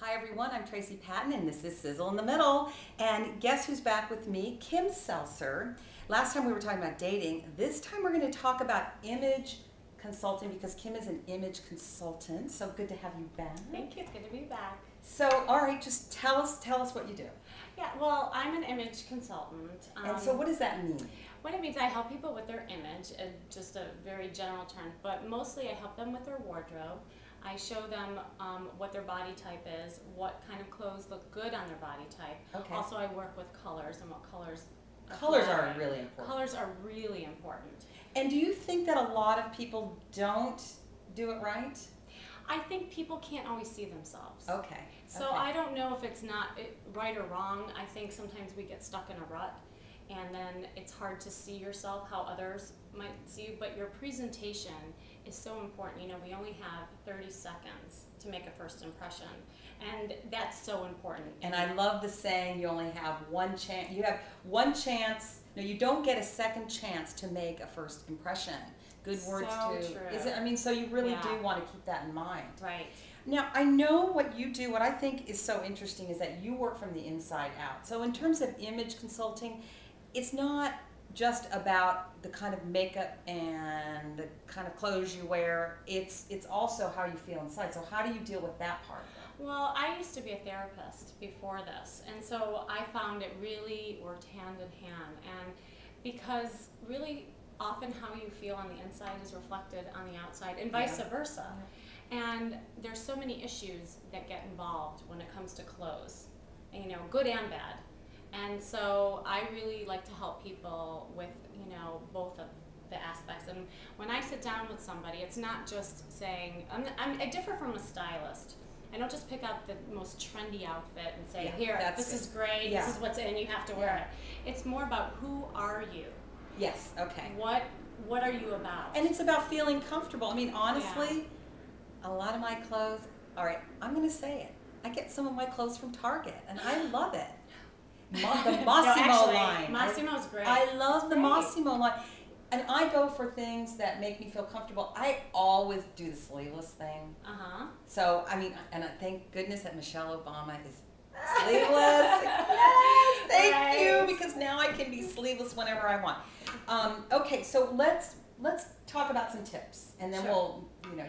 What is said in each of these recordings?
Hi everyone, I'm Tracy Pattin and this is Sizzle in the Middle. And guess who's back with me? Kim Seltzer. Last time we were talking about dating. This time we're going to talk about image consulting because Kim is an image consultant. So good to have you back. Thank you, it's good to be back. So, all right, just tell us what you do. Yeah, well, I'm an image consultant. And so what does that mean? What it means, I help people with their image, just a very general term, but mostly I help them with their wardrobe. I show them what their body type is, what kind of clothes look good on their body type. Okay. Also, I work with colors and what colors. Colors are really important. Colors are really important. And do you think that a lot of people don't do it right? I think people can't always see themselves. Okay. So okay. I don't know if it's not right or wrong. I think sometimes we get stuck in a rut and then it's hard to see yourself how others might see you, but your presentation is so important. You know, we only have 30 seconds to make a first impression, and that's so important. And I love the saying, you only have one chance. You have one chance. No, you don't get a second chance to make a first impression. Good words so too. True. Is it? I mean, so you really Yeah. do want to keep that in mind. Right. Now, I know what you do. What I think is so interesting is that you work from the inside out. So in terms of image consulting, it's not just about the kind of makeup and the kind of clothes you wear. It's also how you feel inside. So how do you deal with that part? Well, I used to be a therapist before this, and so I found it really worked hand in hand. And because really often how you feel on the inside is reflected on the outside, and vice versa. Yeah. And there's so many issues that get involved when it comes to clothes, you know, good and bad. And so I really like to help people with, you know, both of the aspects. And when I sit down with somebody, it's not just saying, I differ from a stylist. I don't just pick out the most trendy outfit and say, here, this is great, this is what's in, you have to wear it. It's more about who are you? Yes, okay. What are you about? And it's about feeling comfortable. I mean, honestly, a lot of my clothes, all right, I'm going to say it. I get some of my clothes from Target, and I love it. The Massimo line. Massimo's great. I love the Massimo line. And I go for things that make me feel comfortable. I always do the sleeveless thing. Uh-huh. So, I mean, and thank goodness that Michelle Obama is sleeveless. Yes, thank you, because now I can be sleeveless whenever I want. Okay, so let's talk about some tips, and then we'll, you know,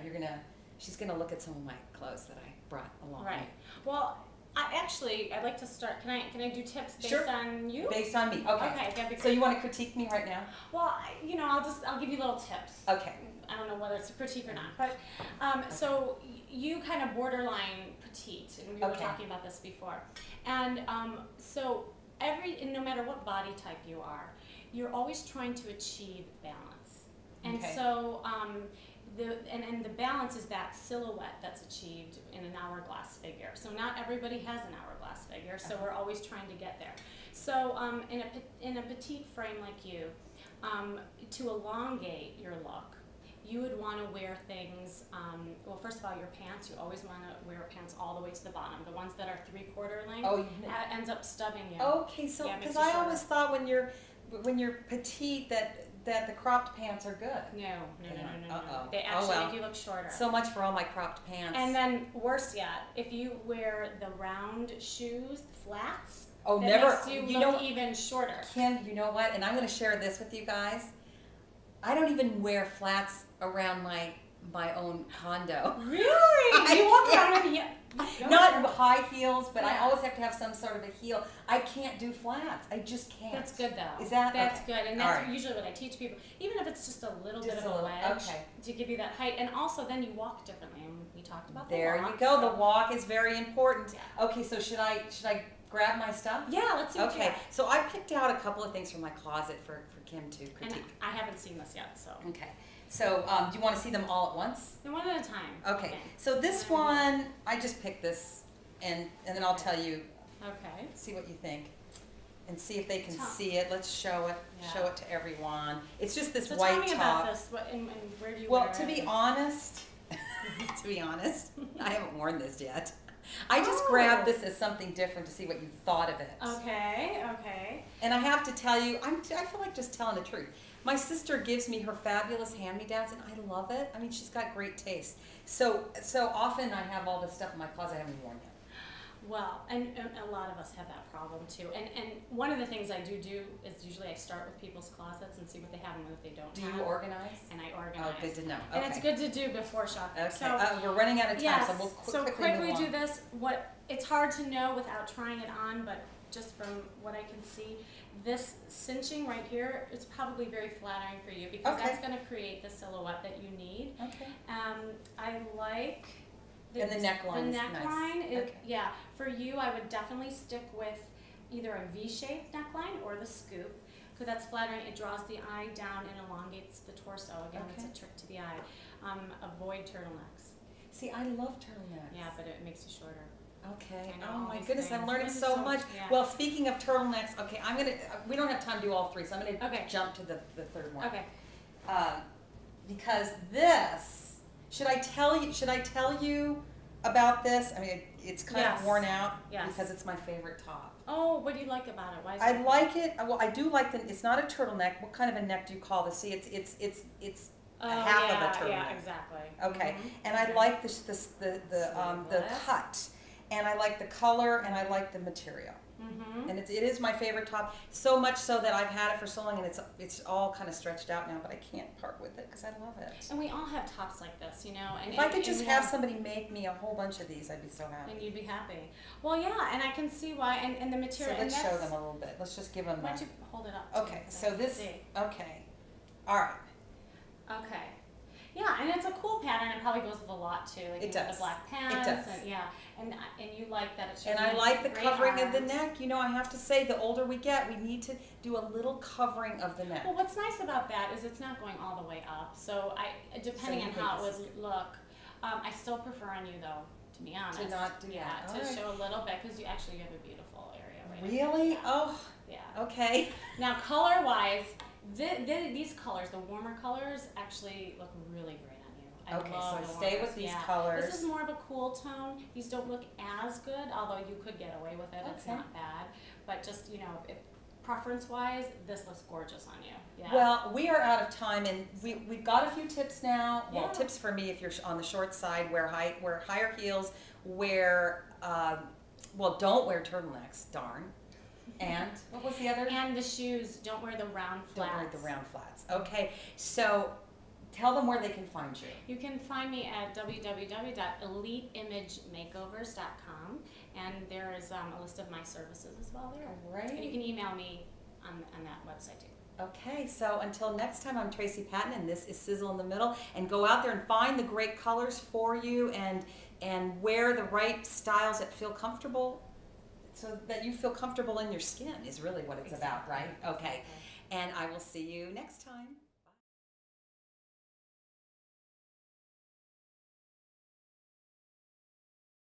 she's gonna look at some of my clothes that I brought along. Right. Well, I'd like to start. Can I do tips based on you? Based on me. Okay. Okay. That'd be great. So you want to critique me right now? Well, you know, I'll give you little tips. Okay. I don't know whether it's a critique or not, but so you kind of borderline petite, and we were talking about this before, and so no matter what body type you are, you're always trying to achieve balance, and so. And the balance is that silhouette that's achieved in an hourglass figure. So not everybody has an hourglass figure, so we're always trying to get there. So in a petite frame like you, to elongate your look, you would want to wear things, well, first of all, your pants, you always want to wear pants all the way to the bottom. The ones that are 3/4 length, that ends up stubbing you. Okay, so because I always thought when you're petite that the cropped pants are good. No. They actually make you look shorter. So much for all my cropped pants. And then worse yet, if you wear the round shoes, flats, makes you look even shorter. Kim, you know what? And I'm going to share this with you guys. I don't even wear flats around my own condo. Really? You walk around in not high heels, but I always have to have some sort of a heel. I can't do flats. I just can't. That's good though. That's good, and that's usually what I teach people. Even if it's just a little bit of a wedge to give you that height, and also then you walk differently. And we talked about the walk. There you go. The walk is very important. Yeah. Okay, so should I grab my stuff? Yeah, let's see what you got. So I picked out a couple of things from my closet for Kim to critique. And I haven't seen this yet, so. Okay. So, do you want to see them all at once? One at a time. Okay. So this one, I just picked this, and then I'll tell you. Okay. See what you think, and see if they can see it. Let's show it. Yeah. Show it to everyone. It's just this white top. Tell me about this. And where do you wear it? To be honest, I haven't worn this yet. I just grabbed this as something different to see what you thought of it. Okay. And I have to tell you, I feel like just telling the truth. My sister gives me her fabulous hand-me-downs, and I love it. I mean, she's got great taste. So often I have all this stuff in my closet I haven't even worn yet. Well, and a lot of us have that problem too. And one of the things I do is usually I start with people's closets and see what they have and what they don't have. Do you organize? And I organize. Oh, good to know. Okay. And it's good to do before shopping. Okay. So, We're running out of time, yes, so we'll quickly do this. It's hard to know without trying it on, but just from what I can see, this cinching right here is probably very flattering for you because that's going to create the silhouette that you need. Okay. I like. And the neckline. The neckline is, okay. Yeah. For you, I would definitely stick with either a V-shaped neckline or the scoop, because that's flattering. It draws the eye down and elongates the torso. Again, it's a trick to the eye. Avoid turtlenecks. See, I love turtlenecks. Yeah, but it makes you shorter. Okay. I know, Oh my goodness, I'm learning so much. Yeah. Well, speaking of turtlenecks, okay, we don't have time to do all three, so I'm gonna jump to the third one. Okay. Because this, should I tell you about this? I mean, it's kind of worn out because it's my favorite top. Oh, what do you like about it? Why is I like it. Well, I do like it's not a turtleneck. What kind of a neck do you call this? See, it's half of a turtleneck. Yeah, exactly. Okay, and I like the cut, and I like the color, and I like the material. And it is my favorite top, so much so that I've had it for so long, and it's all kind of stretched out now, but I can't part with it because I love it. And we all have tops like this, you know. And if I could just have somebody make me a whole bunch of these, I'd be so happy. And you'd be happy. Well, yeah, and I can see why, and the material. So let's show them a little bit. Let's just give them. Why don't you hold it up? Okay, so this. Okay, all right. Okay. Yeah, and it's a cool pattern. It probably goes with a lot too. Like it does. The black pants. It does. And you like that it's. And I like the covering of the neck. You know, I have to say, the older we get, we need to do a little covering of the neck. Well, what's nice about that is it's not going all the way up. So depending on how it would look, I still prefer on you though, to be honest. To not do that. To show a little bit because you have a beautiful area right Really? now. Oh. Yeah. Okay. Now, color-wise. These colors, the warmer colors, actually look really great on you. Okay, so stay with these colors. This is more of a cool tone. These don't look as good, although you could get away with it. It's not bad. But just, preference-wise, this looks gorgeous on you. Yeah. Well, we are out of time, and we've got a few tips now. Well, tips for me if you're on the short side, wear higher heels, don't wear turtlenecks, darn. And what was the other? And the shoes, don't wear the round flats. Don't wear the round flats. Okay, so tell them where they can find you. You can find me at www.EliteImageMakeover's.com, and there is a list of my services as well there. Great. And you can email me on that website too. Okay, so until next time, I'm Tracy Pattin, and this is Sizzle in the Middle. And go out there and find the great colors for you, and wear the right styles that feel comfortable. So that you feel comfortable in your skin is really what it's about, right? Okay. And I will see you next time.